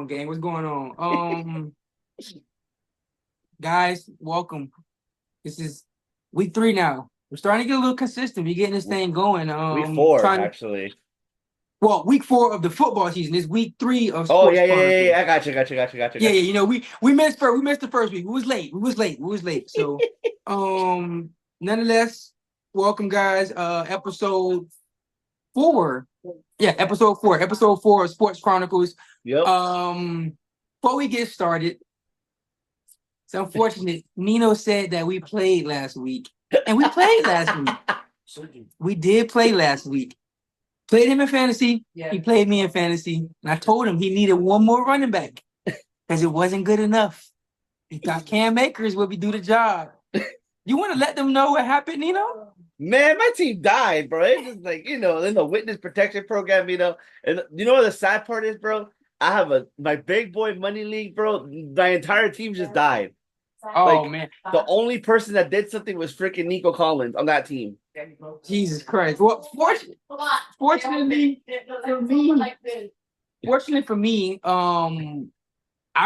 on, gang? What's going on? Guys, welcome. This is week 3 now. We're starting to get a little consistent. We're getting this thing going. Week 4, Trying actually. well, week 4 of the football season. It's week 3 of Oh, Sports yeah. Chronicles. I got you. Yeah. We missed the first week. We was late. So, nonetheless, welcome, guys. Episode 4. Yeah, episode 4. Episode 4 of Sports Chronicles. Yep. Before we get started, it's unfortunate. Nino said that we played last week, and we played last week. We did play last week. Played him in fantasy. Yeah. He played me in fantasy, and I told him he needed one more running back because it wasn't good enough. He thought Cam Akers would do the job. You want to let them know what happened, Nino? Man, my team died, bro. It's just like, in the witness protection program, and you know what the sad part is, bro? I have my big boy money league, bro. My entire team just died. Oh, man. The only person that did something was freaking Nico Collins on that team. Jesus Christ. Well, fortunately for me, I'm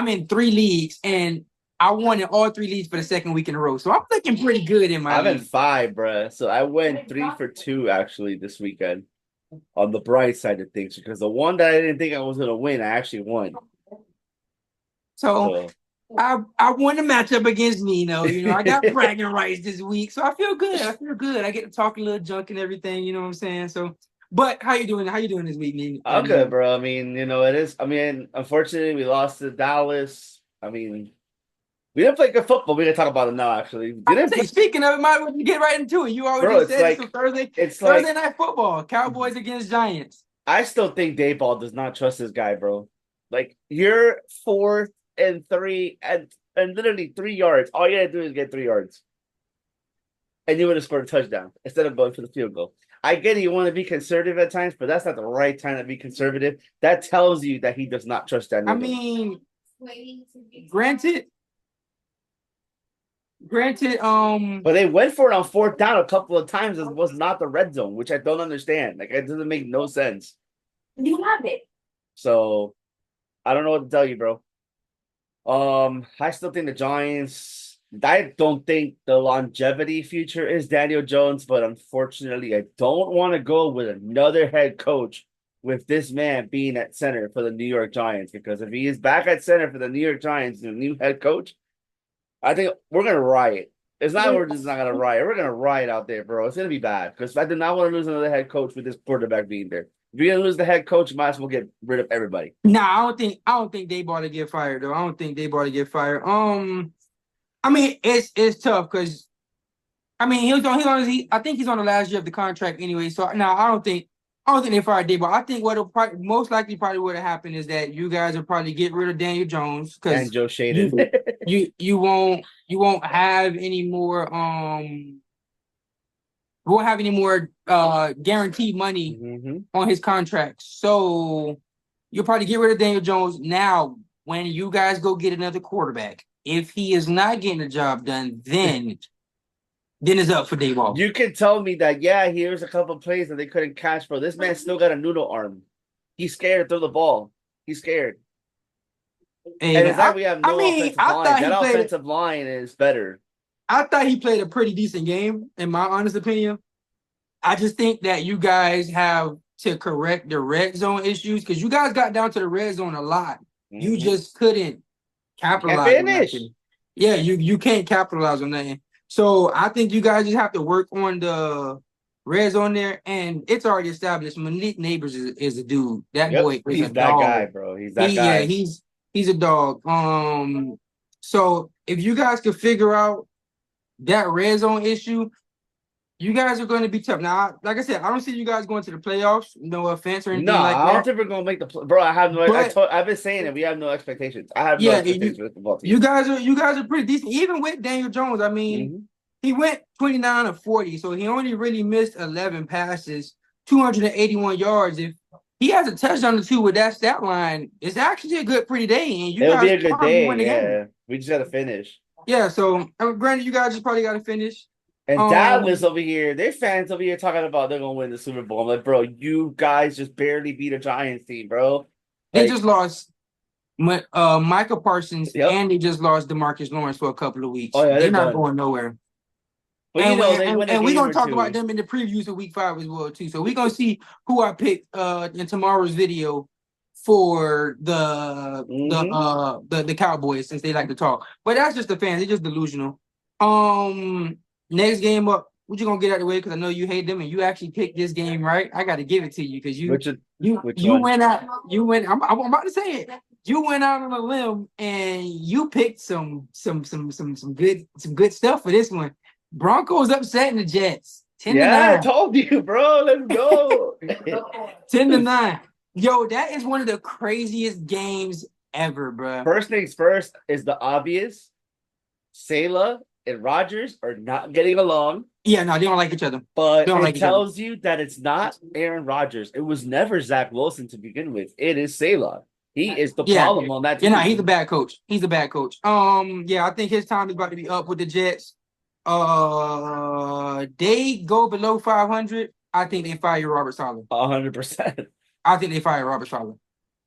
in 3 leagues, and I won in all 3 leagues for the second week in a row. So I'm looking pretty good in my league. I'm in 5, bro. So I went 3 for 2, actually, this weekend. On the bright side of things, because the one that I didn't think I was going to win, I actually won. So I won the matchup against Nino. I got bragging rights this week, so I feel good. I get to talk a little junk and everything. You know what I'm saying? So, but how you doing? How you doing this week, Nino? I'm good, bro. I mean, it is. I mean, unfortunately, we lost to Dallas. I mean, we didn't play good football. We're gonna talk about it now. Actually, speaking of it, might as well get right into it. You already said it's Thursday night football. Cowboys against Giants. I still think Dayball does not trust this guy, bro. Like, you're 4th and 3 and literally 3 yards. All you gotta do is get 3 yards, and you would have scored a touchdown instead of going for the field goal. I get it, you want to be conservative at times, but that's not the right time to be conservative. That tells you that he does not trust that. I mean, granted, but they went for it on 4th down a couple of times. It was not the red zone, which I don't understand. Like, it doesn't make no sense. You have it. So I don't know what to tell you, bro. I still think the Giants. I don't think the longevity future is Daniel Jones, but unfortunately, I don't want to go with another head coach with this man being at center for the New York Giants, because if he is back at center for the New York Giants, the new head coach, I think we're gonna riot. It's not we're just not gonna riot. We're gonna riot out there, bro. It's gonna be bad because I do not want to lose another head coach with this quarterback being there. If you're gonna lose the head coach, you might as well get rid of everybody. Nah, I don't think they bought to get fired though. I don't think they bought to get fired. I mean, it's tough because I mean I think he's on the last year of the contract anyway. So now I don't think they fired Daboll. I think what'll most likely would have happened is that you guys will probably get rid of Daniel Jones because Joe Shaden. you won't have any more guaranteed money on his contract. So you'll probably get rid of Daniel Jones. Now, when you guys go get another quarterback, if he is not getting the job done, then it's up for Daboll. You can tell me that, yeah, here's a couple of plays that they couldn't catch, bro. This man still got a noodle arm. He's scared to throw the ball. He's scared. And it's like we have no offensive line. That offensive line is better. I thought he played a pretty decent game, in my honest opinion. I just think that you guys have to correct the red zone issues because you guys got down to the red zone a lot. You just couldn't capitalize on nothing. Yeah, you can't capitalize on nothing. So I think you guys just have to work on the red zone there, and it's already established. Malik Neighbors is a dude. That boy is he's a that dog. Guy, bro. He's that guy. Yeah, he's a dog. So if you guys could figure out that red zone issue, you guys are going to be tough. Now, like I said, I don't see you guys going to the playoffs. No offense or anything like that. I don't think we're going to make the bro. I have no. I've been saying it. We have no expectations. I have no expectations with the football team. You guys are pretty decent, even with Daniel Jones. I mean, he went 29 of 40, so he only really missed 11 passes, 281 yards. If he has a touchdown or 2 with that stat line, it's actually a good, pretty day. And it'll be a good day. Yeah, we just got to finish. Yeah. So, granted, you guys just probably got to finish. And Dallas over here, their fans over here talking about they're gonna win the Super Bowl. I'm like, bro, you guys just barely beat a Giants team, bro. They just lost Micah Parsons, Yep. and they just lost DeMarcus Lawrence for a couple of Oh weeks. yeah, They're they're not done. going nowhere. But And they win a we're game gonna or talk about two. them in the previews of week 5 as well too. So we're gonna see who I picked in tomorrow's video for the Cowboys, since they like to talk. But that's just the fans, they're just delusional. Next game up, what you gonna get out of the way, because I know you hate them and you actually picked this game, right? I gotta give it to you because Which you one? went out, I'm about to say it. You went out on a limb and you picked some good stuff for this one. Broncos upsetting the Jets. 10 to Yeah, I 9. told you, bro. Let's go. 10 to 9. Yo, that is one of the craziest games ever, bro. First things first is the obvious. Salah and Rodgers are not getting along. Yeah, no, they don't like each other. They But don't it like each other. tells you that it's not Aaron Rodgers. It was never Zach Wilson to begin with. It is Salah. He is the Yeah. problem on that Yeah, no, team. he's a bad coach. He's a bad coach. Yeah, I think his time is about to be up with the Jets. They go below 500. I think they fire Robert Saleh. 100%. I think they fire Robert Saleh.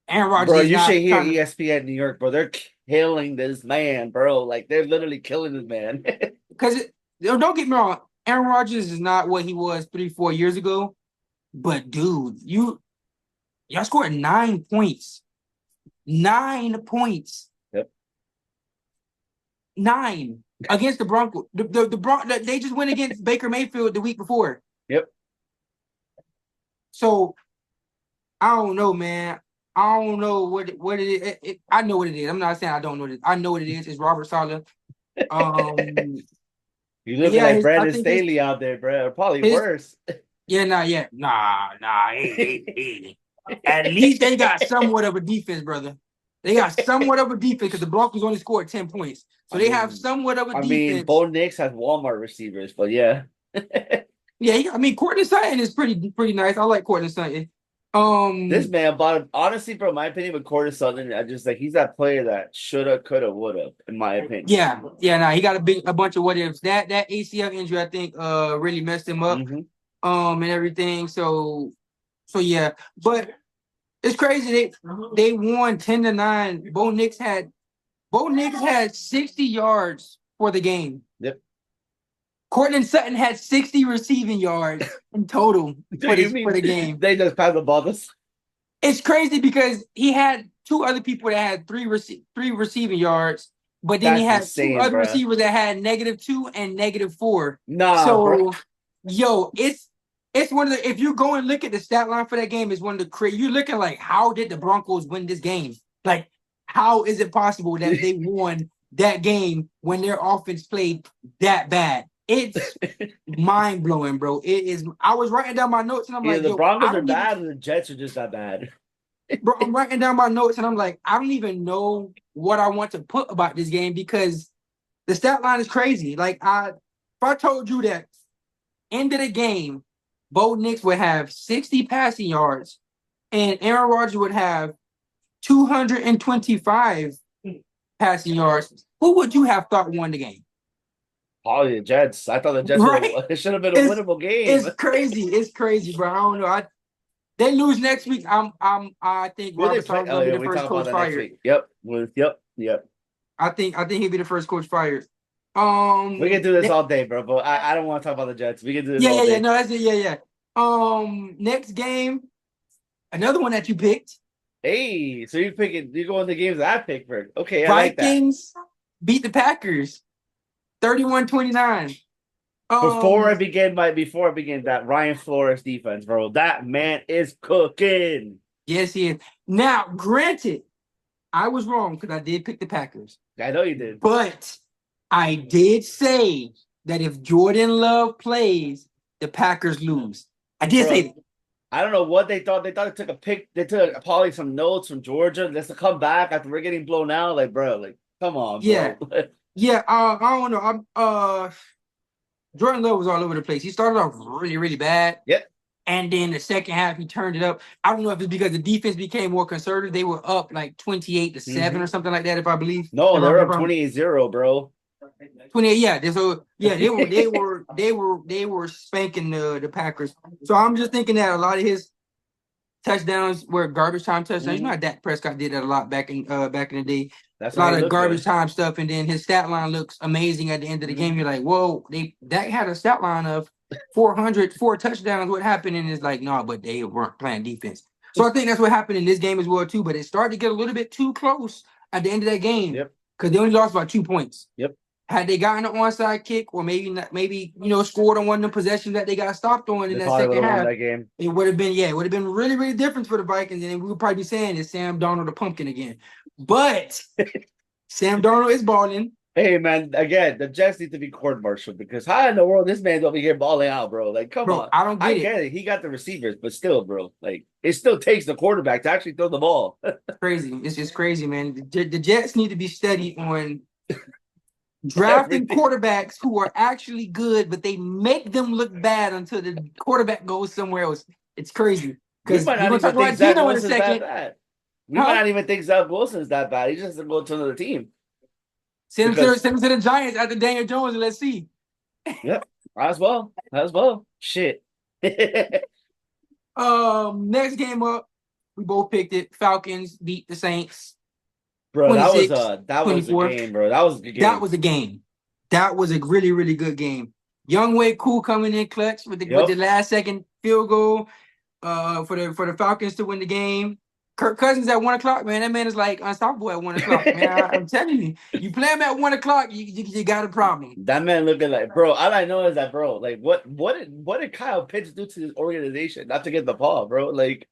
Aaron Rodgers Bro, is you should not hear trying to, ESPN New York, bro. They're killing this man, bro. Like they're literally killing this man. because don't get me wrong, Aaron Rodgers is not what he was 3-4 years ago. But dude, y'all scored 9 points. 9 points. Yep. 9 against the Broncos. They just went against Baker Mayfield the week before. Yep. So I don't know, man. I don't know what it is. I know what it is. I'm not saying I don't know it. I know what it is. It's Robert Saleh. You looking Yeah, like I Brandon think Staley out there, bro. Or probably his worse. yeah, nah. Hey. At least they got somewhat of a defense, brother. They got somewhat of a defense because the Broncos only scored 10 points. So they have somewhat of a defense. Bo Nix has Walmart receivers, but yeah. Yeah, I mean, Courtland Sutton is pretty nice. I like Courtland Sutton. This man bought honestly, bro, my opinion with Cortland Sutton, I just like he's that player that shoulda, coulda, woulda, in my opinion. Yeah, he got a bunch of what ifs. That ACL injury, I think, really messed him up. Mm-hmm. And everything. So yeah. But it's crazy. They won 10 to 9. Bo Nix had 60 yards for the game. Yep. Courtland Sutton had 60 receiving yards in total for the game. They just passed the ball this? It's crazy because he had 2 other people that had 3 receiving yards, but then he had insane, 2 other bruh. receivers that had -2 and -4. Nah, so bro. Yo, it's one of the, if you go and look at the stat line for that game, it's one of the crazy. You're looking like, how did the Broncos win this game? Like, how is it possible that they won that game when their offense played that bad? It's mind blowing, bro. It is. I was writing down my notes and I'm like, the yo, Broncos are bad and the Jets are just that bad. Bro, I'm writing down my notes and I'm like, I don't even know what I want to put about this game because the stat line is crazy. Like, if I told you that end of the game, Bo Nix would have 60 passing yards and Aaron Rodgers would have 225 passing yards, who would you have thought won the game? Probably the Jets. I thought the Jets it should have been a winnable game. It's crazy, bro. I don't know. They lose next week. I think Robert Saleh's gonna be the first coach fired. Yep. I think he'll be the first coach fired. We can do this all day, bro. But I don't want to talk about the Jets. We can do this all day. No, that's it. Yeah. Next game, another one that you picked. Hey, so you're going the games that I picked for. Okay, I Vikings like that. Beat the Packers 31-29. Before I begin that Ryan Flores defense, bro, that man is cooking. Yes, he is. Now, granted, I was wrong because I did pick the Packers. I know you did. But I did say that if Jordan Love plays, the Packers lose. I did say that. I don't know what they thought. They thought they took a pick. They took probably some notes from Georgia. Let's come back after we're getting blown out. Like, bro, like, come on, bro. Yeah. I don't know. Jordan Love was all over the place. He started off really, really bad. Yep. And then the second half, he turned it up. I don't know if it's because the defense became more conservative. They were up like 28-7 or something like that, if I believe. No, they're up 28-0, bro. 28, yeah. So yeah, they were spanking the Packers. So I'm just thinking that a lot of his touchdowns were garbage time touchdowns. You know how Dak Prescott did that a lot back in the day. That's A how lot he of looked garbage good. time stuff, and then his stat line looks amazing at the end of the game. You're like, whoa, Dak had a stat line of 404 touchdowns. What happened? And it's like, no, but they weren't playing defense. So I think that's what happened in this game as well too. But it started to get a little bit too close at the end of that game Yep. because they only lost by 2 points. Yep. Had they gotten an onside kick, or maybe not, maybe scored on one of the possessions that they got stopped on in They that probably would second have won half, that game. it would have been it would have been really, really different for the Vikings, and we would probably be saying it's Sam Darnold the pumpkin again. But Sam Darnold is balling. Hey man, again, the Jets need to be court-martialed because how in the world this man's over here balling out, bro? Like, come on. I don't get it. Get it. He got the receivers, but still, bro, like it still takes the quarterback to actually throw the ball. Crazy. It's just crazy, man. The Jets need to be steady on drafting quarterbacks who are actually good, but they make them look bad until the quarterback goes somewhere else. It's crazy. We might not even think Zach Wilson's that bad. We might not even think Zach Wilson's that bad. He's just going to go to another team. Send him to the Giants after Daniel Jones, and let's see. Yep, as well. Shit. Next game up, we both picked it. Falcons beat the Saints. Bro, that was a game, bro. That was a good game. That was a game. That was a really, really good game. Young Way Cool coming in clutch with the last second field goal for the Falcons to win the game. Kirk Cousins at 1 o'clock, man. That man is like unstoppable at 1 o'clock, man. I'm telling you play him at 1 o'clock, you got a problem. That man looking like, bro. All I know is that, bro. Like, what did Kyle Pitts do to this organization not to get the ball, bro? Like,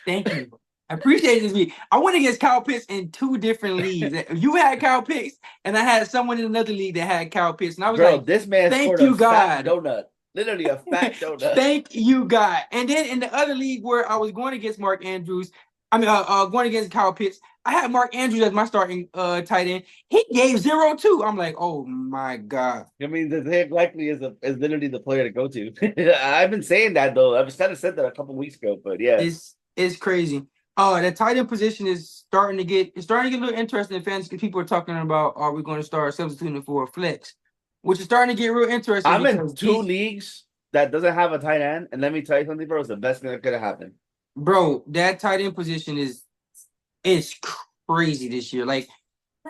thank you. I appreciate this week. I went against Kyle Pitts in 2 different leagues. You had Kyle Pitts, and I had someone in another league that had Kyle Pitts, and I was like, this man thank you, God. Fat donut. Literally a fat donut. Thank you, God. And then in the other league where I was going against Mark Andrews, going against Kyle Pitts, I had Mark Andrews as my starting tight end. He gave 0-2. I'm like, oh my God. I mean, the Zach likely is literally the player to go to. I've been saying that though. I've kind of said that a couple weeks ago, but yeah, it's crazy. The tight end position is starting to get a little interesting in fantasy because people are talking about, are we going to start substituting for a flex, which is starting to get real interesting. I'm in 2 leagues that doesn't have a tight end, and let me tell you something, bro. It's the best thing that could have happened. Bro, that tight end position is crazy this year. Like,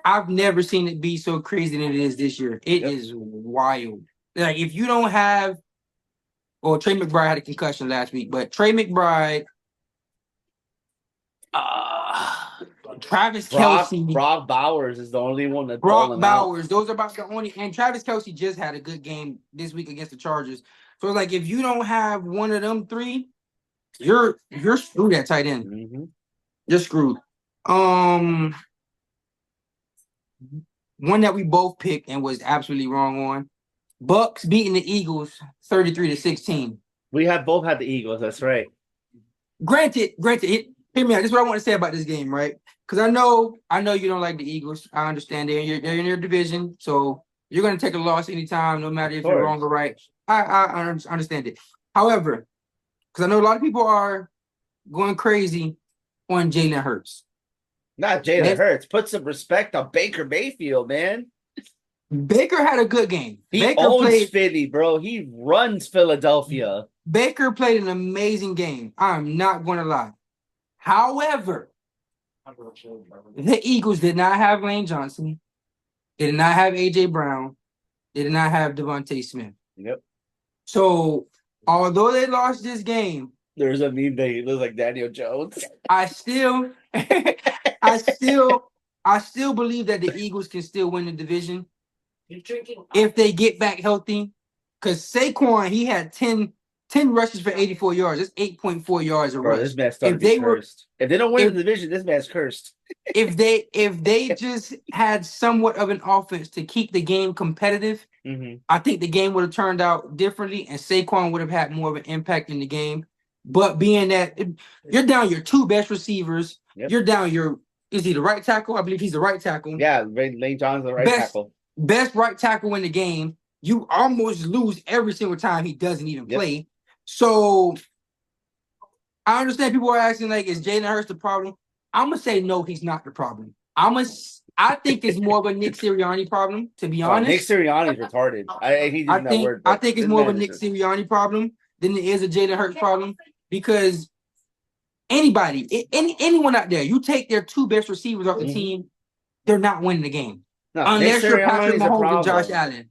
I've never seen it be so crazy than it is this year. It is wild. Like, if you don't have, Trey McBride had a concussion last week, but Trey McBride, Travis Kelce, Brock Bowers is the only one that Brock Bowers. Those are about the only, and Travis Kelce just had a good game this week against the Chargers. So it's like if you don't have one of them 3, you're screwed at tight end. Mm-hmm. You're screwed. One that we both picked and was absolutely wrong on. Bucks beating the Eagles 33-16. We have both had the Eagles. That's right. Granted, hear me out. This is what I want to say about this game, right? Because I know you don't like the Eagles. I understand they're in your division, so you're going to take a loss anytime, no matter if you're wrong or right. I understand it. However, because I know a lot of people are going crazy on Jalen Hurts. Not Jalen Hurts. Put some respect on Baker Mayfield, man. Baker had a good game. Baker owns Philly, bro. He runs Philadelphia. Baker played an amazing game. I'm not going to lie. However, the Eagles did not have Lane Johnson. They did not have A.J. Brown. They did not have Devontae Smith. Yep. So, although they lost this game, there's a meme that he looks like Daniel Jones. I still believe that the Eagles can still win the division if they get back healthy. Because Saquon, he had 10 rushes for 84 yards. That's 8.4 yards a rush. This man's starting to be cursed. If they don't win the division, this man's cursed. If they just had somewhat of an offense to keep the game competitive, I think the game would have turned out differently, and Saquon would have had more of an impact in the game. But being that you're down your 2 best receivers, you're down is he the right tackle? I believe he's the right tackle. Yeah, Lane John's the right tackle. Best right tackle in the game. You almost lose every single time he doesn't even play. So I understand people are asking, like, is Jalen Hurts the problem? I'm gonna say no, he's not the problem. I think it's more of a Nick Sirianni problem, to be honest. Nick Sirianni's retarded. I think it's more of a Nick Sirianni problem than it is a Jalen Hurts problem, because Anybody, anyone out there, you take their two best receivers off the team, they're not winning the game. No, Nick Unless you're Patrick Sirianni's a Mahomes and Josh problem. Allen.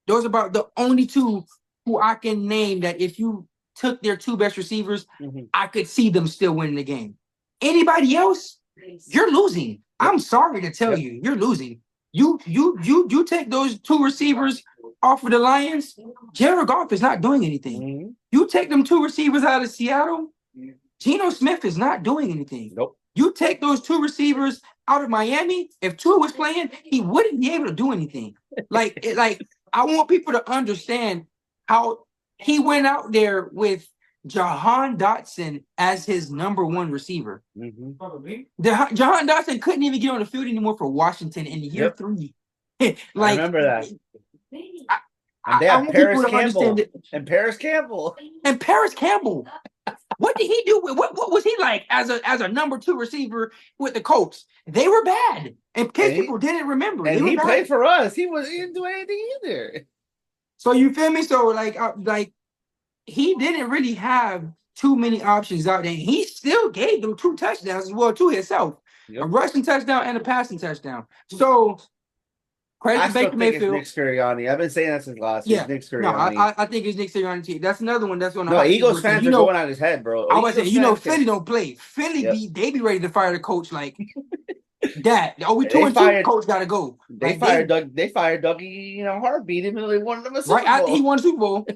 Those are about the only two who I can name that if you took their two best receivers, I could see them still winning the game. Anybody else, you're losing. I'm sorry to tell you, you're losing. You take those two receivers off of the Lions, Jared Goff is not doing anything. You take them two receivers out of Seattle, Geno Smith is not doing anything. Nope. You take those two receivers out of Miami, if Tua was playing, he wouldn't be able to do anything. Like I want people to understand how he went out there with Jahan Dotson as his number one receiver. Jahan Dotson couldn't even get on the field anymore for Washington in year 3. I remember that. And they have Paris Campbell. And Paris Campbell. And Paris Campbell. What did he do? What was he like as a number 2 receiver with the Colts? They were bad, and people didn't remember. And he played for us. He didn't do anything either. So you feel me? So like he didn't really have too many options out there. He still gave them 2 touchdowns as well to himself, a rushing touchdown and a passing touchdown. So. Credit to Baker Mayfield. It's Nick Sirianni. I've been saying that since last year. Nick Sirianni. No, I think it's Nick Sirianni. That's another one that's on the Eagles fans are going on his head, bro. I was saying, Philly don't play. Philly they be ready to fire the coach like that. Oh, we 2-2. Coach got to go. They fired Dougie. Heartbeat him, and they wanted him a Super Bowl. Right after he won the Super Bowl.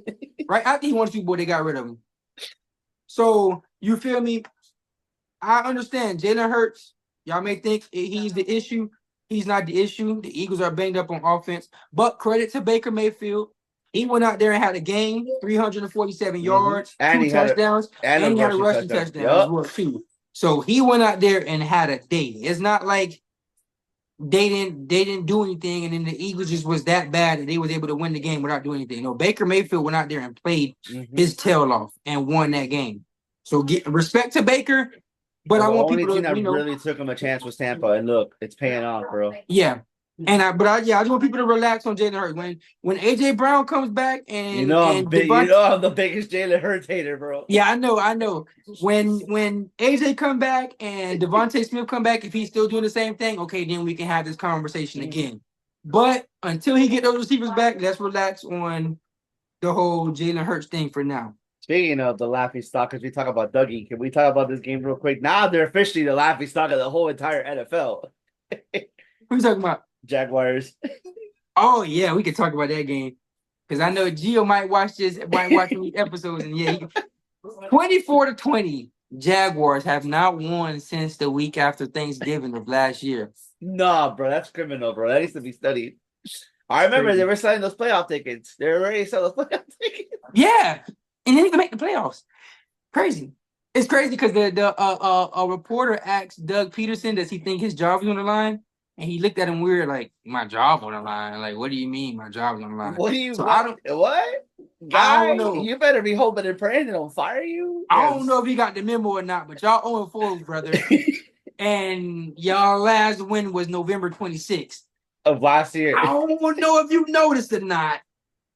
Right after he won the Super Bowl, they got rid of him. So you feel me? I understand. Jalen Hurts. Y'all may think he's the issue. He's not the issue. The Eagles are banged up on offense. But credit to Baker Mayfield. He went out there and had a game, 347 yards, and 2 touchdowns, and he had a rushing touchdown as well, too. So he went out there and had a day. It's not like they didn't do anything, and then the Eagles just was that bad that they was able to win the game without doing anything. No, Baker Mayfield went out there and played his tail off and won that game. So get respect to Baker. But I want people to, that really took him a chance with Tampa, and look, it's paying off, bro. Yeah, and I just want people to relax on Jalen Hurts. When AJ Brown comes back, and I'm the biggest Jalen Hurts hater, bro. Yeah, I know. When AJ come back and Devontae Smith come back, if he's still doing the same thing, okay, then we can have this conversation again. But until he get those receivers back, let's relax on the whole Jalen Hurts thing for now. Speaking of the laughing stock, as we talk about Dougie, can we talk about this game real quick? Now they're officially the laughing stock of the whole entire NFL. Who you talking about? Jaguars. Oh yeah, we could talk about that game because I know Gio might watch these episodes, and 24-20. Jaguars have not won since the week after Thanksgiving of last year. Nah, bro, that's criminal, bro. That needs to be studied. I remember they were selling those playoff tickets. They were already selling those playoff tickets. Yeah. And then he can make the playoffs. Crazy. It's crazy because a reporter asked Doug Peterson, does he think his job is on the line? And he looked at him weird, like, my job on the line. Like, what do you mean my job's on the line? What do you what? Guy, I don't know. You better be hoping and praying they don't fire you. I don't know if he got the memo or not, but y'all 0-4, brother. And y'all last win was November 26th. Of last year. I don't know if you noticed or not.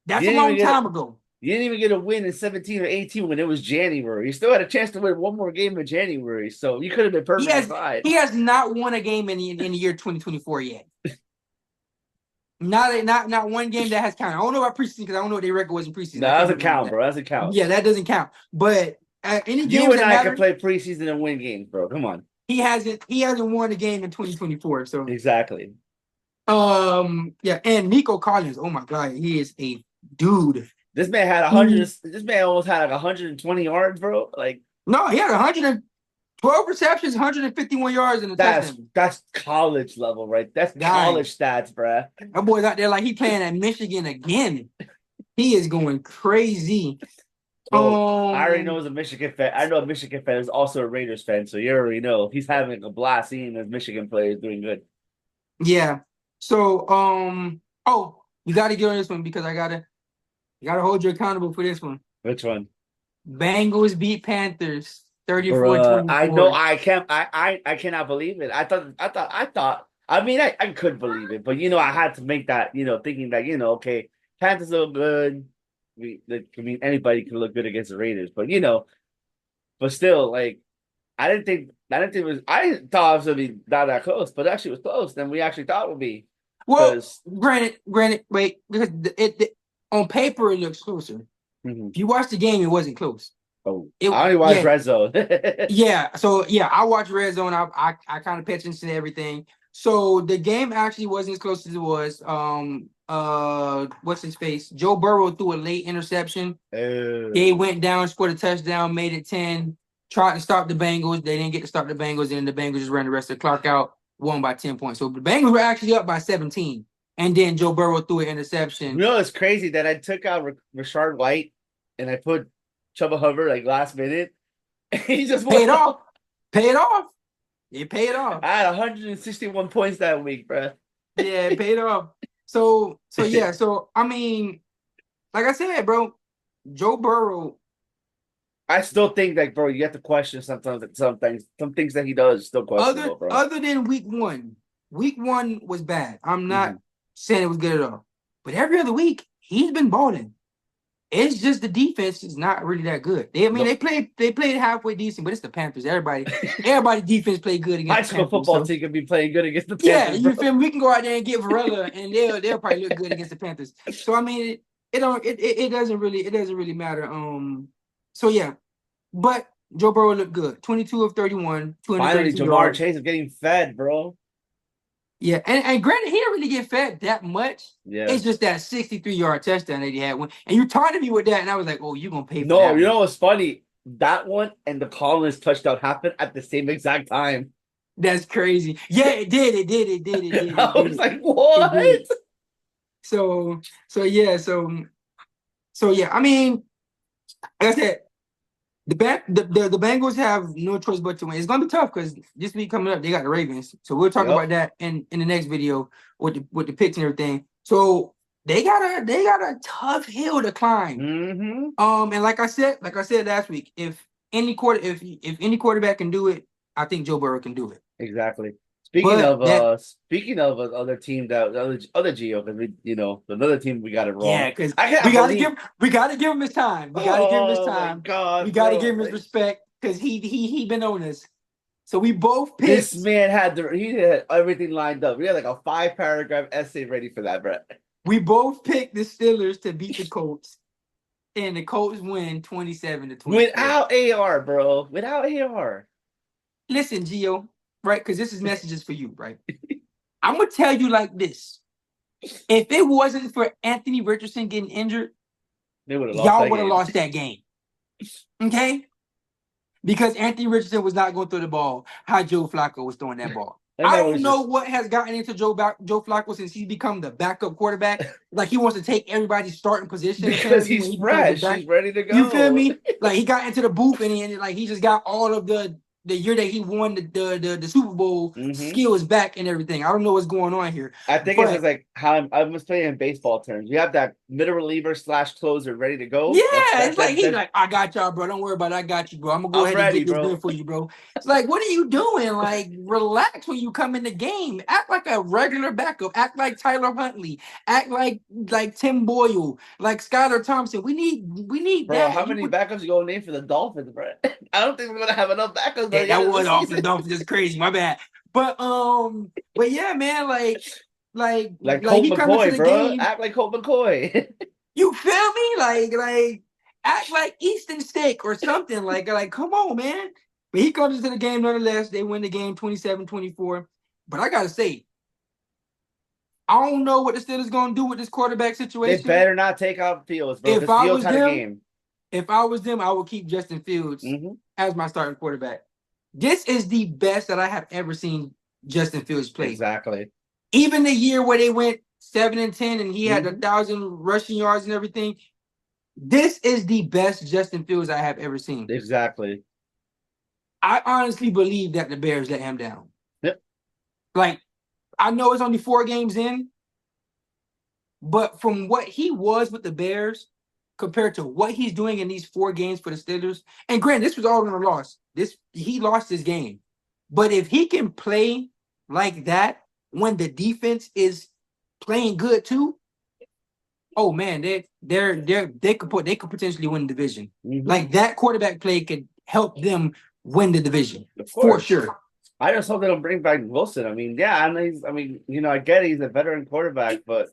That's a long time ago. You didn't even get a win in 17 or 18 when it was January. You still had a chance to win one more game in January, so you could have been perfect. He has not won a game in the year 2024 yet. Not one game that has counted. I don't know about preseason because I don't know what their record was in preseason. No, that doesn't count, bro. That doesn't count. Yeah, that doesn't count. But any game you and I can play preseason and win games, bro. Come on. He hasn't won a game in 2024. So exactly. Yeah, and Nico Collins. Oh my God, he is a dude. This man had 100. This man almost had like 120 yards, bro. Like no, he had 112 receptions, 151 yards in the touchdown. That's college level, right? That's college stats, bro. That boy's out there like he playing at Michigan again. He is going crazy. Bro, I already know he's a Michigan fan. I know a Michigan fan is also a Raiders fan, so you already know he's having a blast seeing his Michigan players doing good. Yeah. So, you got to get on this one because I gotta hold you accountable for this one. Which one? Bengals beat Panthers 34-24. I know. I cannot believe it. I thought. I mean, I could believe it, but I had to make that. Thinking that okay, Panthers look good. Anybody can look good against the Raiders, but but still, like, I didn't think it was. I thought it was gonna be not that close, but actually it was close than we actually thought it would be. Well, Because granted, wait, because on paper it looks closer. If you watch the game, it wasn't close. oh, It I only watched yeah, Red Zone. yeah. So yeah, I watch Red Zone. I kind of pay attention to everything. So the game actually wasn't as close as it was. What's his face? Joe Burrow threw a late interception. They Oh. went down, scored a touchdown, made it 10. Tried to stop the Bengals. They didn't get to stop the Bengals, and the Bengals just ran the rest of the clock out, won by 10 points. So the Bengals were actually up by 17. And then Joe Burrow threw an You interception. know, it's crazy that I took out Rashard White and I put Chuba Hubbard like last minute. He just Paid went off. off. Paid off. It paid off. I had 161 points that week, bro. Yeah, it paid off. So yeah, so I mean, like I said, bro, Joe Burrow, I still think like, bro, you have to question sometimes some things that he does is still questionable, bro. other than week one was bad. I'm not Mhm. saying it was good at all. But every other week, he's been balling. It's just the defense is not really that good. Nope. They played halfway decent, but it's the Panthers. Everybody defense played good High against the school Panthers. football So team could be playing good against the yeah, Panthers, bro. you feel me? We can go out there and get Varela, and they'll probably look good against the Panthers. So I mean, it doesn't really matter. So yeah, but Joe Burrow looked good. 22 of 31, Finally, 232 Jamar yards. Chase is getting fed, bro. Yeah, and granted, he didn't really get fed that much. Yeah. It's just that 63-yard touchdown that he had one. And you taunted me with that, and I was like, oh, you're gonna pay for No, that you one. know what's funny? That one and the Collins touchdown happened at the same exact time. That's crazy. Yeah, it did. I was like, It what? did. So so yeah. I mean, like I said, the Bengals have no choice but to win. It's gonna be tough because this week coming up, they got the Ravens. So we'll talk Yep. about that in the next video with the picks and everything. So they got a tough hill to climb. Mm-hmm. And like I said last week, if any quarterback can do it, I think Joe Burrow can do it. Exactly. But that Speaking of another team that other Geo, because we another team we got it wrong. yeah, because I can't believe. we gotta give him his time. We gotta give him his Oh my time. We god, gotta bro! give him his Like, respect because he been on this. So we both this picked. man he had everything lined up. We had like a 5-paragraph essay ready for that, bro. We both picked the Steelers to beat the Colts, and the Colts win 27-24. Without AR, bro. Without AR. Listen, Gio, right? Because this is messages for you, right? I'm gonna tell you like this: if it wasn't for Anthony Richardson getting injured, They would have lost y'all that would have game. lost that game. Okay? Because Anthony Richardson was not going to throw the ball how Joe Flacco was throwing that ball. I don't know what has gotten into Joe Flacco since he's become the backup quarterback. Like he wants to take everybody's starting position because he's fresh. He's ready to go. You feel me? Like he got into the booth and he just got all of the year that he won the Super Bowl skills back and everything. I don't know what's going on here. I think it's just like how I must play in baseball terms. You have that middle reliever / closer ready to go. Yeah, it's like he's like, I got y'all, bro. Don't worry about it. I got you, bro. I'm gonna go ahead and get this done for you, bro. It's like, what are you doing? Like, relax when you come in the game. Act like a regular backup. Act like Tyler Huntley. Act like Tim Boyle, like Skylar Thompson. We need bro, that. how many backups you gonna name for the Dolphins, bro? I don't think we're gonna have enough backups. Yeah, that was off the Dolphins. That's crazy. My bad. But yeah, man, like Colt he coming to McCoy, the bro. game. Act like Colt McCoy. You feel me? Like act like Easton Stick or something. Like come on, man. But he comes into the game nonetheless. They win the game 27-24. But I gotta say, I don't know what the Steelers gonna do with this quarterback situation. They better not take out Fields, bro. If I was had a them, game. if I was them, I would keep Justin Fields as my starting quarterback. This is the best that I have ever seen Justin Fields play. Exactly. Even the year where they went 7-10 and he had 1,000 rushing yards and everything. This is the best Justin Fields I have ever seen. Exactly. I honestly believe that the Bears let him down. Yep. Like, I know it's only 4 games in, but from what he was with the Bears compared to what he's doing in these 4 games for the Steelers, and granted, this was all in a loss. He lost this game. But if he can play like that when the defense is playing good too, oh man, they could potentially win the division. Like that quarterback play could help them win the division Of for course. sure. I just hope they don't bring back Wilson. I mean, yeah, I mean, I get he's a veteran quarterback, but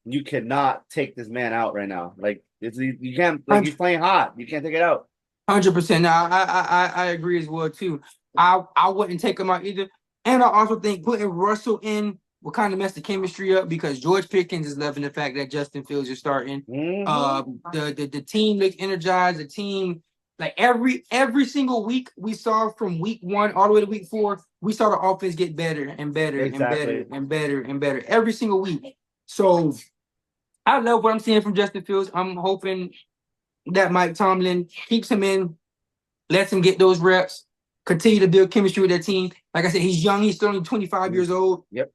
you cannot take this man out right now. Like you can't, like he's playing hot. You can't take it out. 100%. Now I agree as well too. I wouldn't take him out either. And I also think putting Russell in will kind of mess the chemistry up because George Pickens is loving the fact that Justin Fields is starting. The team looks energized. The team, like every single week we saw from week 1 all the way to week 4, we saw the offense get better and better and better and better and better every single week. So I love what I'm seeing from Justin Fields. I'm hoping that Mike Tomlin keeps him in, lets him get those reps, continue to build chemistry with that team. Like I said, he's young. He's still only 25 years old. Yep.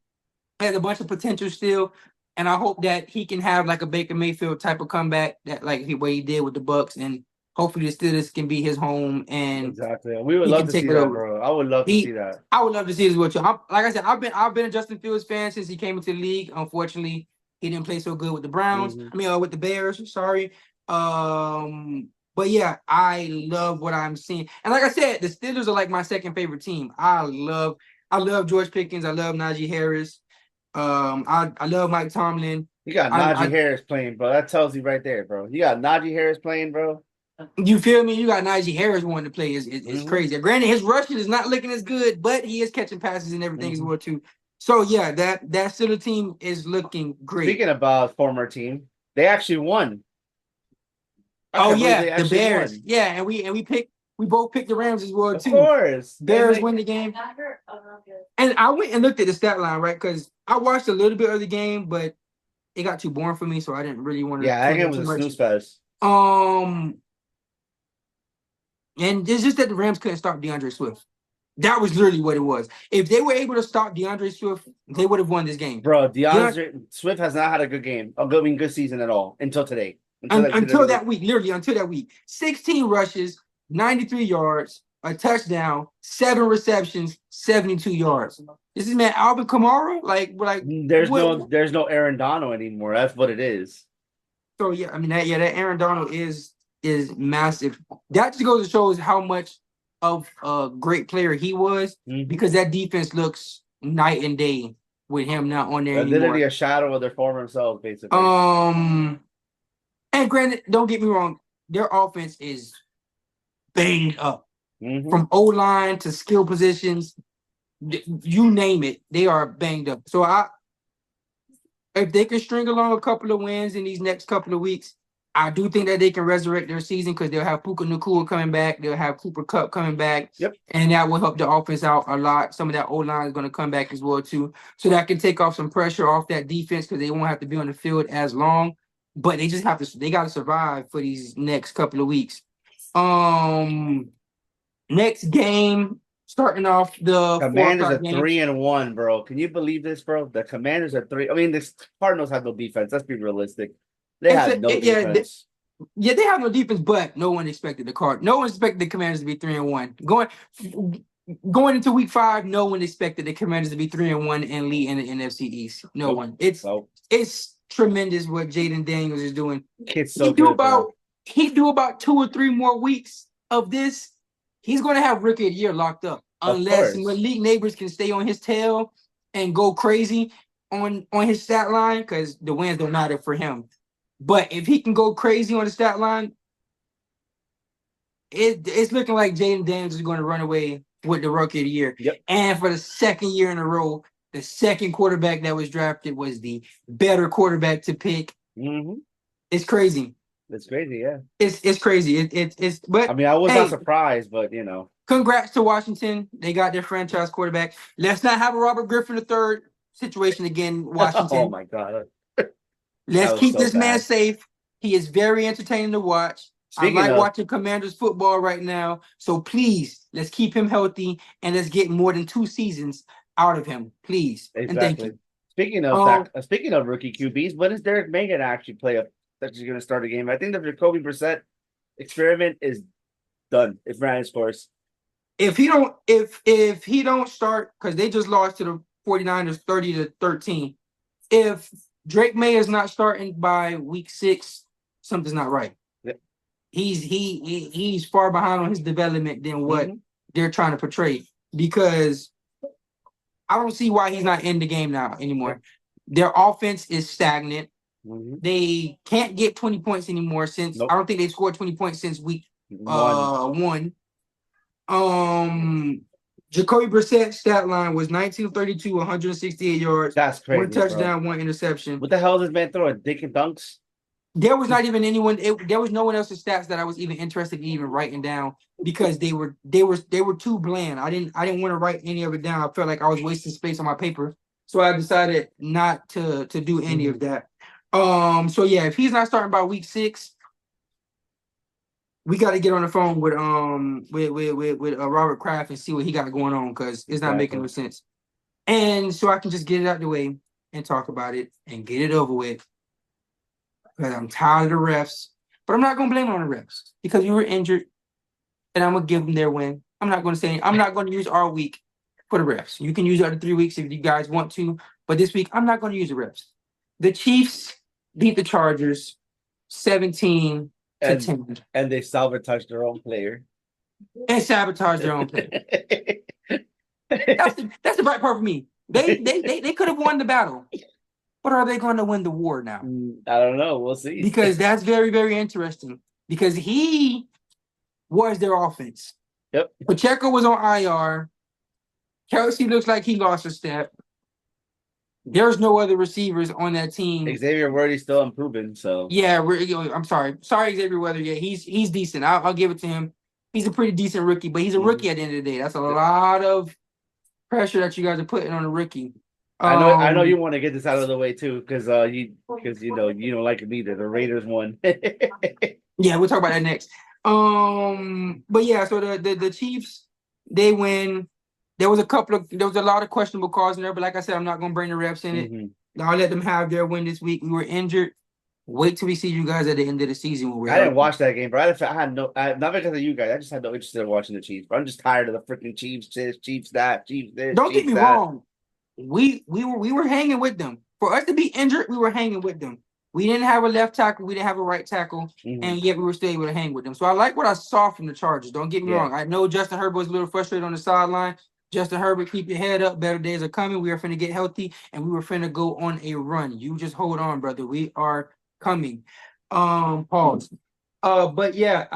Has a bunch of potential still. And I hope that he can have like a Baker Mayfield type of comeback that like what he did with the Bucks. And hopefully the Steelers can be his home. And exactly. We would love to see that, bro. I would love to see that. I would love to see it as well, too. Like I said, I've been a Justin Fields fan since he came into the league. Unfortunately, he didn't play so good with the Browns. I mean, with the Bears. Sorry. But yeah, I love what I'm seeing. And like I said, the Steelers are like my second favorite team. I love George Pickens. I love Najee Harris. I love Mike Tomlin. You got Najee Harris playing, bro. That tells you right there, bro. You got Najee Harris playing, bro. You feel me? You got Najee Harris wanting to play. It's crazy. Granted, his rushing is not looking as good, but he is catching passes and everything as well too. So yeah, that Steelers team is looking great. Speaking about former team, they actually won. Oh yeah, the Bears. Won. Yeah, and we both picked the Rams as well too. Of course, Bears win the game. And I went and looked at the stat line, right? Because I watched a little bit of the game, but it got too boring for me, so I didn't really want to. Yeah, I think it was a snooze fest. And it's just that the Rams couldn't stop DeAndre Swift. That was literally what it was. If they were able to stop DeAndre Swift, they would have won this game. Bro, DeAndre Swift has not had a good game, good season at all until today. Until that week, literally until that week. 16 rushes, 93 yards, a touchdown, 7 receptions, 72 yards. This is man Alvin Kamara. Like there's no Aaron Donald anymore. That's what it is. So yeah, I mean that Aaron Donald is massive. That just goes to show us how much of a great player he was because that defense looks night and day with him not on there anymore. Literally a shadow of their former selves, basically. And granted, don't get me wrong, their offense is banged up from O-line to skill positions. You name it, they are banged up. So if they can string along a couple of wins in these next couple of weeks, I do think that they can resurrect their season because they'll have Puka Nacua coming back. They'll have Cooper Kupp coming back. Yep. And that will help the offense out a lot. Some of that O-line is going to come back as well, too. So that can take off some pressure off that defense because they won't have to be on the field as long. But they just they got to survive for these next couple of weeks. Next game, starting off the Commanders are 3-1, bro. Can you believe this, bro? The Commanders are 3. I mean, the Cardinals have no defense. Let's be realistic. They have no defense. They have no defense, but no one expected no one expected the Commanders to be 3-1. Going into week 5, no one expected the Commanders to be 3-1 and lead in the NFC East. No one. It's tremendous what Jaden Daniels is doing. It's so good. He do about 2 or 3 more weeks of this. He's going to have rookie of the year locked up unless Malik Neighbors can stay on his tail and go crazy on his stat line because the wins don't matter for him. But if he can go crazy on the stat line, it's looking like Jaden Daniels is going to run away with the rookie of the year. Yep. And for the second year in a row, the second quarterback that was drafted was the better quarterback to pick. It's crazy. It's crazy, yeah. It's crazy. But I mean, I was not surprised, but Congrats to Washington. They got their franchise quarterback. Let's not have a Robert Griffin III situation again, Washington. Oh my God. Let's keep this man safe. He is very entertaining to watch. I like watching Commanders football right now. So please, let's keep him healthy and let's get more than 2 seasons out of him, please. Exactly. And thank you. Speaking of rookie QBs, when is Derek May going to actually play that he's going to start a game? I think the Jacoby Brissett experiment is done if Ryan scores. If he don't start, because they just lost to the 49ers 30-13. If Drake May is not starting by week 6, something's not right. Yep. He's far behind on his development than what they're trying to portray, because I don't see why he's not in the game now anymore. Their offense is stagnant. They can't get 20 points anymore since I don't think they've scored 20 points since week one. Jacoby Brissett's stat line was 19-32, 168 yards. That's crazy. 1 touchdown, 1 interception. What the hell is this man throwing? Dick and dunks? There was not even anyone. There was no one else's stats that I was even interested in even writing down, because they were too bland. I didn't want to write any of it down. I felt like I was wasting space on my paper, so I decided not to do any of that. So yeah, if he's not starting by week 6, we got to get on the phone with Robert Kraft and see what he got going on, because it's not making no sense. And so I can just get it out the way and talk about it and get it over with, because I'm tired of the refs. But I'm not gonna blame it on the refs, because we were injured, and I'm gonna give them their win. I'm not gonna use our week for the refs. You can use the other 3 weeks if you guys want to, but this week I'm not gonna use the refs. The Chiefs beat the Chargers 17-10. And they sabotaged their own player. And sabotaged their own player. That's the right part for me. They could have won the battle. But are they going to win the war now? I don't know. We'll see. Because that's very, very interesting. Because he was their offense. Yep. Pacheco was on IR. Kelsey looks like he lost a step. There's no other receivers on that team. Xavier Worthy's still improving, so yeah. I'm sorry, Xavier Worthy. Yeah, he's decent. I'll give it to him. He's a pretty decent rookie, but he's a rookie at the end of the day. That's a lot of pressure that you guys are putting on a rookie. I know you want to get this out of the way too, because you don't like it either. The Raiders won. Yeah, we'll talk about that next. But yeah, so the Chiefs, they win. There was a lot of questionable calls in there, but like I said, I'm not gonna bring the refs in it. I'll let them have their win this week. We were injured. Wait till we see you guys at the end of the season. I didn't watch that game, bro. I had not because of you guys. I just had no interest in watching the Chiefs. Bro. I'm just tired of the freaking Chiefs. Chiefs that. Chiefs this. Don't Chiefs get me wrong. We were hanging with them. For us to be injured, we were hanging with them. We didn't have a left tackle. We didn't have a right tackle, and yet we were still able to hang with them. So I like what I saw from the Chargers. Don't get me wrong. I know Justin Herbert was a little frustrated on the sideline. Justin Herbert, keep your head up. Better days are coming. We are finna get healthy, and we were finna go on a run. You just hold on, brother. We are coming. Pause. But yeah,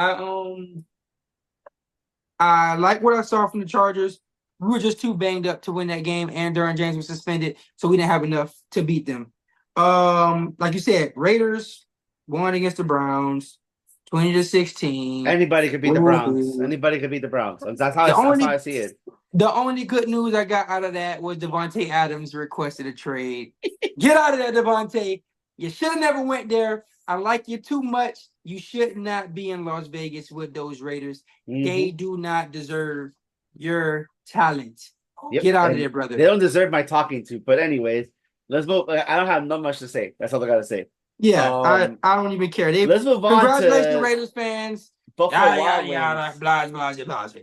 I like what I saw from the Chargers. We were just too banged up to win that game, and Derwin James was suspended, so we didn't have enough to beat them. Like you said, Raiders won against the Browns, 20-16. Anybody could beat the Browns. Anybody could beat the Browns. That's how I see it. The only good news I got out of that was Devontae Adams requested a trade. Get out of there, Devontae. You should have never went there. I like you too much. You should not be in Las Vegas with those Raiders. They do not deserve your talent. Get out of there, brother. They don't deserve my talking to. But anyways, let's move. I don't have not much to say. That's all I gotta say. Yeah, I don't even care. Let's move on. Congratulations, Raiders fans. Buffalo Wild Wings.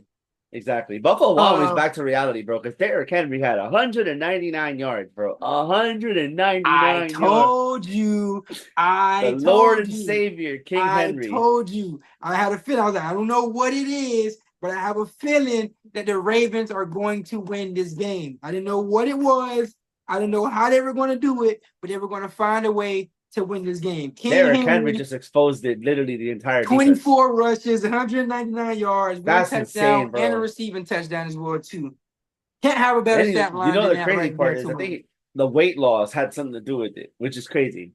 Exactly. Buffalo Wild Wings back to reality, bro. Because Derrick Henry had 199 yards, bro. 199 I told you. The Lord and Savior, King Henry. I told you. I had a feeling. I was like, I don't know what it is, but I have a feeling that the Ravens are going to win this game. I didn't know what it was. I didn't know how they were going to do it, but they were going to find a way to win this game. Derrick Henry just exposed it, literally the entire 24 rushes, 199 yards, that's one touchdown, insane, bro. and a receiving touchdown as well, too. Can't have a better stat line. You know the crazy part is, I think the weight loss had something to do with it, which is crazy.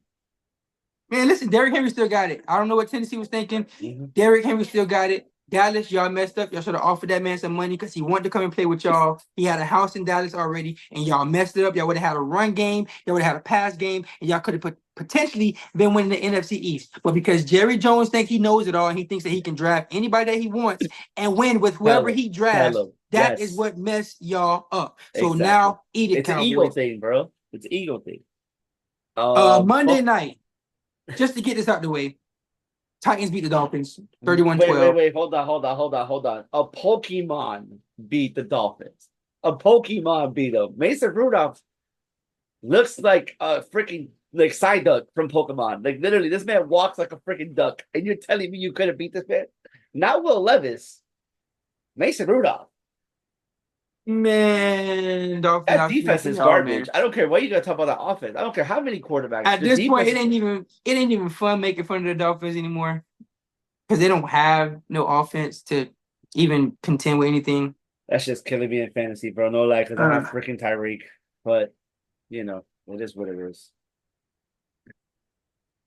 Man, listen, Derrick Henry still got it. I don't know what Tennessee was thinking. Derrick Henry still got it. Dallas, y'all messed up. Y'all should have offered that man some money because he wanted to come and play with y'all. He had a house in Dallas already, and y'all messed it up. Y'all would have had a run game. Y'all would have had a pass game, and y'all could have potentially been winning the NFC East. But because Jerry Jones thinks he knows it all, and he thinks that he can draft anybody that he wants and win with whoever he drafts, that is what messed y'all up. So now, eat it, It's an ego thing, bro. It's an ego thing. Monday night, just to get this out the way, Titans beat the Dolphins 31-12. Wait. Hold on. A Pokemon beat the Dolphins. A Pokemon beat them. Mason Rudolph looks like a freaking side duck from Pokemon. Like literally, this man walks like a freaking duck. And you're telling me you couldn't beat this man? Not Will Levis. Mason Rudolph. Man, Dolphins That are defense smacking is y'all, man. garbage. I don't care what you gonna talk about that offense. I don't care how many quarterbacks. At The this point, defense, it ain't even fun making fun of the Dolphins anymore because they don't have no offense to even contend with anything. that's just killing me in fantasy, bro. No lie, because I Uh, have freaking Tyreek. But it is what it is.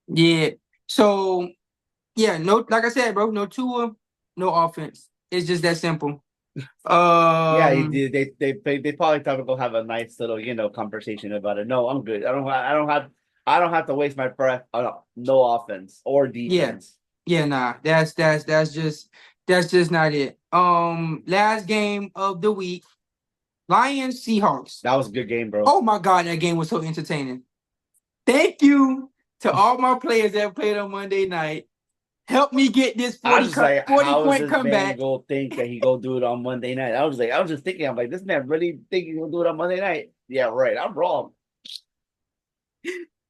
yeah. So yeah, no, like I said, bro, no Tua, no offense. It's just that simple. Yeah, Um, they probably thought we're gonna have a nice little conversation about it. No, I'm good. I don't have to waste my breath on no offense or yeah, defense. yeah, nah, that's just not it. Last game of the week, Lions Seahawks. That was a good game, bro. Oh my God, that game was so entertaining. Thank you to all my players that played on Monday night. Help me get this I 40, was just like, 40 how is point this man comeback. gonna think that he gonna do it on Monday night? I was just thinking, I'm like, this man really think he's gonna do it on Monday night? Yeah, right. I'm wrong.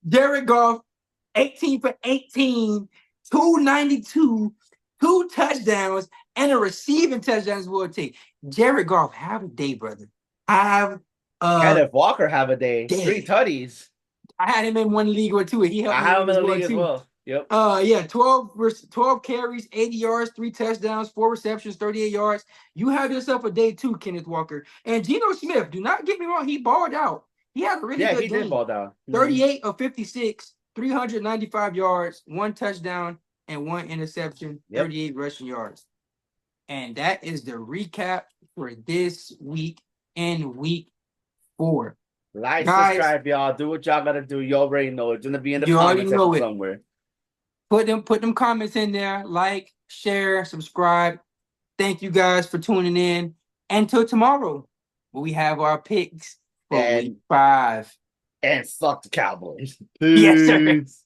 Jared Goff, 18 for 18, 292, 2 touchdowns, and a receiving touchdowns will take. Jared Goff, have a day, brother. Have a Kenneth Walker have a day, 3 day. tutties. I had him in one league or two, and he helped I me have win him in as the well league as too. well. Yep. Yeah, 12 carries, 80 yards, 3 touchdowns, 4 receptions, 38 yards. You have yourself a day too, Kenneth Walker. And Geno Smith, do not get me wrong, he balled out. He had a really Yeah, good he did game. ball down. 38 of 56, 395 yards, 1 touchdown, and 1 interception, Yep. 38 rushing yards. And that is the recap for this week in week 4. Like, Guys, subscribe, y'all. Do what y'all gotta do. You already know. It's gonna be in the you already comment section know it. somewhere. Put them comments in there. Like, share, subscribe. Thank you guys for tuning in. Until tomorrow, we have our picks for week And 5. fuck the Cowboys. Yes, sir. Peace.